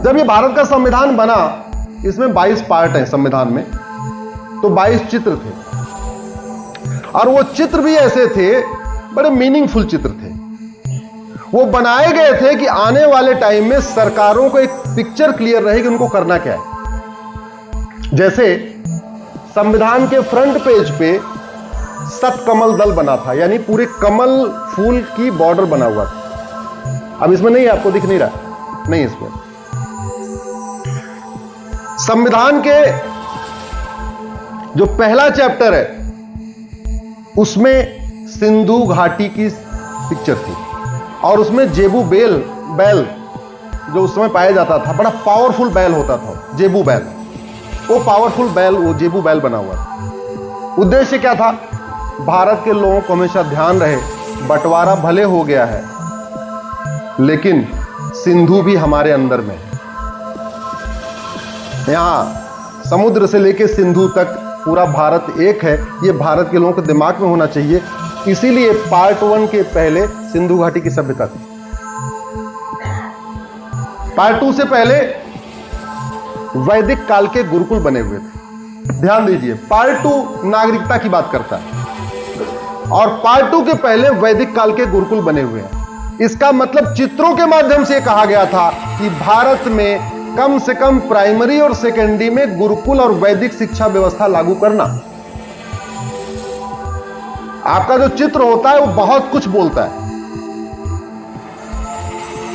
जब ये भारत का संविधान बना, इसमें 22 पार्ट हैं संविधान में, तो 22 चित्र थे, और वो चित्र भी ऐसे थे, बड़े मीनिंगफुल चित्र थे। वो बनाए गए थे कि आने वाले टाइम में सरकारों को एक पिक्चर क्लियर रहे कि उनको करना क्या है। जैसे संविधान के फ्रंट पेज पे सतकमल दल बना था, यानी पूरे कमल फूल की बॉर्डर बना हुआ था। अब इसमें नहीं, आपको दिख नहीं रहा, नहीं इसमें। संविधान के जो पहला चैप्टर है उसमें सिंधु घाटी की पिक्चर थी, और उसमें जेबू बैल जो उस समय पाया जाता था, बड़ा पावरफुल बैल होता था जेबू बैल, वो पावरफुल बैल, वो जेबू बैल बना हुआ था। उद्देश्य क्या था? भारत के लोगों को हमेशा ध्यान रहे, बंटवारा भले हो गया है लेकिन सिंधु भी हमारे अंदर में है। यहां समुद्र से लेकर सिंधु तक पूरा भारत एक है, ये भारत के लोगों के दिमाग में होना चाहिए। इसीलिए पार्ट 1 के पहले सिंधु घाटी की सभ्यता थी। पार्ट 2 से पहले वैदिक काल के गुरुकुल बने हुए थे। ध्यान दीजिए, पार्ट 2 नागरिकता की बात करता है, और पार्ट 2 के पहले वैदिक काल के गुरुकुल बने हुए हैं। इसका मतलब चित्रों के माध्यम से कहा गया था कि भारत में कम से कम प्राइमरी और सेकेंडरी में गुरुकुल और वैदिक शिक्षा व्यवस्था लागू करना। आपका जो चित्र होता है वो बहुत कुछ बोलता है।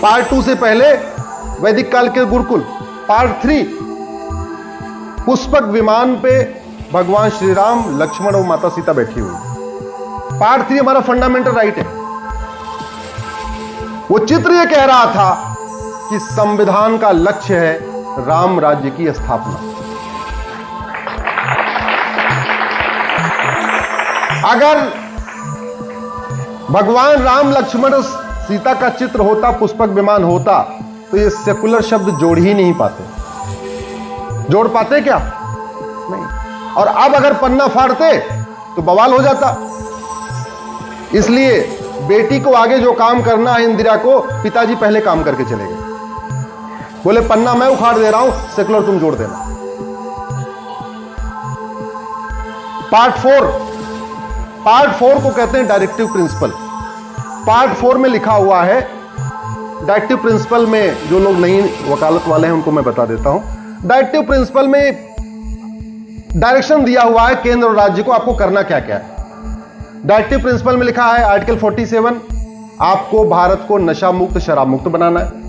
पार्ट 2 से पहले वैदिक काल के गुरुकुल। पार्ट 3 पुष्पक विमान पे भगवान श्री राम, लक्ष्मण और माता सीता बैठी हुई। पार्ट 3 हमारा फंडामेंटल राइट है। वो चित्र ये कह रहा था कि संविधान का लक्ष्य है राम राज्य की स्थापना। अगर भगवान राम, लक्ष्मण और सीता का चित्र होता, पुष्पक विमान होता, तो ये सेकुलर शब्द जोड़ ही नहीं पाते। जोड़ पाते क्या? नहीं। और अब अगर पन्ना फाड़ते तो बवाल हो जाता। इसलिए बेटी को आगे जो काम करना है, इंदिरा को, पिताजी पहले काम करके चले गए। बोले पन्ना मैं उखाड़ दे रहा हूं, सेकुलर तुम जोड़ देना। पार्ट 4 को कहते हैं डायरेक्टिव प्रिंसिपल। पार्ट 4 में लिखा हुआ है, डायरेक्टिव प्रिंसिपल में जो लोग नहीं वकालत वाले हैं उनको मैं बता देता हूं। डायरेक्टिव प्रिंसिपल में डायरेक्शन दिया हुआ है केंद्र और राज्य को, आपको करना क्या क्या है। डायरेक्टिव प्रिंसिपल में लिखा है आर्टिकल 47, आपको भारत को नशा मुक्त, शराब मुक्त बनाना है।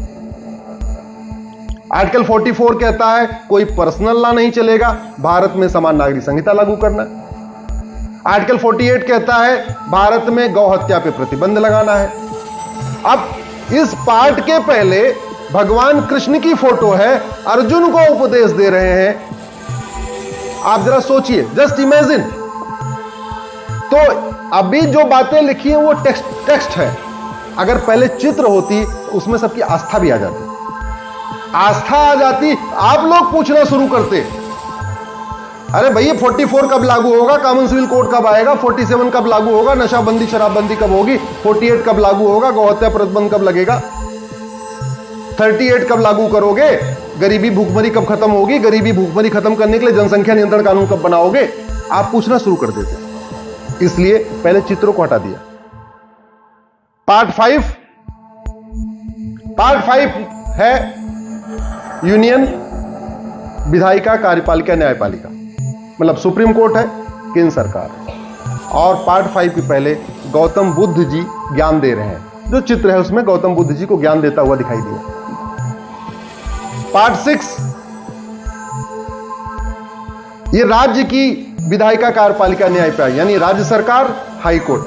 आर्टिकल 44 कहता है कोई पर्सनल लॉ नहीं चलेगा, भारत में समान नागरिक संहिता लागू करना है। आर्टिकल 48 कहता है भारत में गौ हत्या पे प्रतिबंध लगाना है। अब इस पार्ट के पहले भगवान कृष्ण की फोटो है, अर्जुन को उपदेश दे रहे हैं। आप जरा सोचिए, जस्ट इमेजिन। तो अभी जो बातें लिखी हैं वो टेक्स्ट है। अगर पहले चित्र होती तो उसमें सबकी आस्था भी आ जाती। आस्था आ जाती, आप लोग पूछना शुरू करते, अरे भैया 44 कब लागू होगा, कॉमन सिविल कोड कब आएगा, 47 कब लागू होगा, नशाबंदी शराबबंदी कब होगी, 48 कब लागू होगा, गौहत्या प्रतिबंध कब लगेगा, 38 कब लागू करोगे, गरीबी भूखमरी कब खत्म होगी, गरीबी भूखमरी खत्म करने के लिए जनसंख्या नियंत्रण कानून कब बनाओगे। आप पूछना शुरू कर देते, इसलिए पहले चित्रों को हटा दिया। पार्ट 5 है यूनियन, विधायिका, कार्यपालिका, न्यायपालिका, मतलब सुप्रीम कोर्ट है, केंद्र सरकार है। और पार्ट 5 के पहले गौतम बुद्ध जी ज्ञान दे रहे हैं। जो चित्र है उसमें गौतम बुद्ध जी को ज्ञान देता हुआ दिखाई दिया। पार्ट 6 ये राज्य की विधायिका, कार्यपालिका, न्यायपालिका, यानी राज्य सरकार, हाई कोर्ट।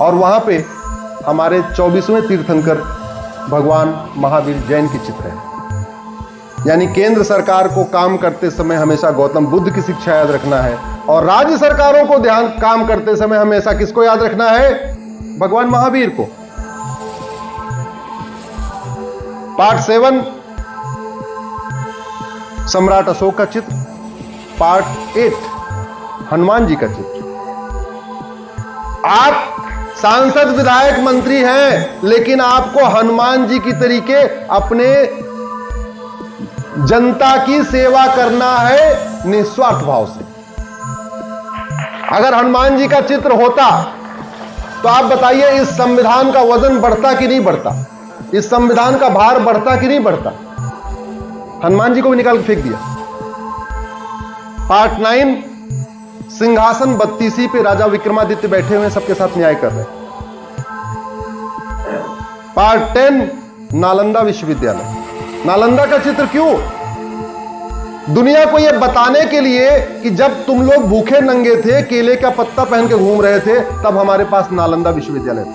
और वहां पे हमारे 24वें तीर्थंकर भगवान महावीर जैन की चित्र है। यानी केंद्र सरकार को काम करते समय हमेशा गौतम बुद्ध की शिक्षा याद रखना है, और राज्य सरकारों को काम करते समय हमेशा किसको याद रखना है? भगवान महावीर को। पार्ट 7 सम्राट अशोक का चित्र। पार्ट 8 हनुमान जी का चित्र। आप सांसद, विधायक, मंत्री हैं, लेकिन आपको हनुमान जी की तरीके अपने जनता की सेवा करना है निस्वार्थ भाव से। अगर हनुमान जी का चित्र होता तो आप बताइए इस संविधान का वजन बढ़ता कि नहीं बढ़ता, इस संविधान का भार बढ़ता कि नहीं बढ़ता। हनुमान जी को भी निकाल के फेंक दिया। पार्ट 9 सिंहासन 32 पे राजा विक्रमादित्य बैठे हुए सबके साथ न्याय कर रहे हैं। पार्ट 10 नालंदा विश्वविद्यालय। नालंदा का चित्र क्यों? दुनिया को यह बताने के लिए कि जब तुम लोग भूखे नंगे थे, केले का पत्ता पहन के घूम रहे थे, तब हमारे पास नालंदा विश्वविद्यालय था,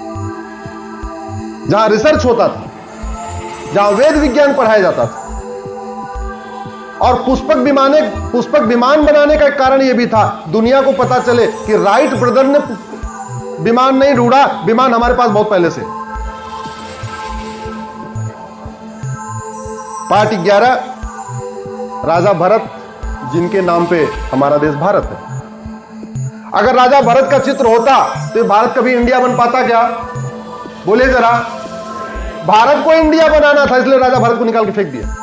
जहां रिसर्च होता था, जहां वेद विज्ञान पढ़ाया जाता था। और पुष्पक विमान बनाने का कारण यह भी था, दुनिया को पता चले कि राइट ब्रदर ने विमान नहीं ढूंढा, विमान हमारे पास बहुत पहले से। पार्ट 11 राजा भरत, जिनके नाम पे हमारा देश भारत है। अगर राजा भरत का चित्र होता तो भारत कभी इंडिया बन पाता क्या? बोले जरा। भारत को इंडिया बनाना था, इसलिए राजा भरत को निकाल के फेंक दिया।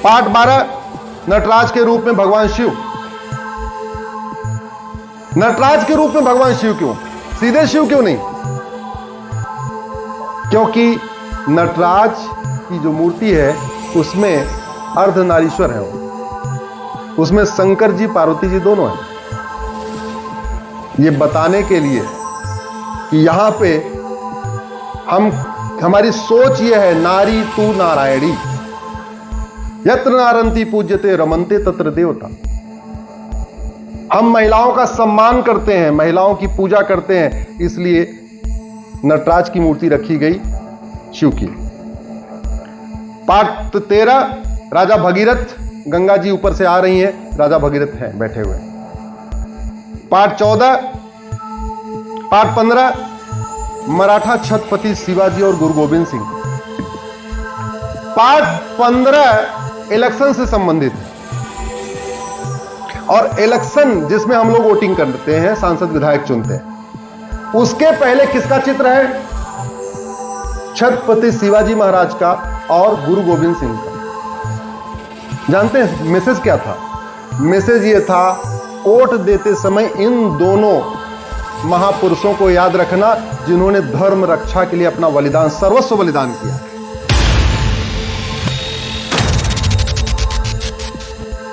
पार्ट 12 नटराज के रूप में भगवान शिव। नटराज के रूप में भगवान शिव क्यों? सीधे शिव क्यों नहीं? क्योंकि नटराज की जो मूर्ति है उसमें अर्धनारीश्वर है, उसमें शंकर जी पार्वती जी दोनों हैं। ये बताने के लिए कि यहां पे हमारी सोच ये है, नारी तू नारायणी, यत्र नारंती पूज्यते रमनते तत्र देवता। हम महिलाओं का सम्मान करते हैं, महिलाओं की पूजा करते हैं, इसलिए नटराज की मूर्ति रखी गई शिव की। पार्ट 13 राजा भगीरथ, गंगा जी ऊपर से आ रही हैं, राजा भगीरथ हैं बैठे हुए। पार्ट 15 मराठा छत्रपति शिवाजी और गुरु गोविंद सिंह। पार्ट 15 इलेक्शन से संबंधित है, और इलेक्शन जिसमें हम लोग वोटिंग करते हैं, सांसद विधायक चुनते हैं, उसके पहले किसका चित्र है? छत्रपति शिवाजी महाराज का और गुरु गोविंद सिंह का। जानते हैं मैसेज क्या था? मैसेज ये था, वोट देते समय इन दोनों महापुरुषों को याद रखना जिन्होंने धर्म रक्षा के लिए अपना बलिदान, सर्वस्व बलिदान किया।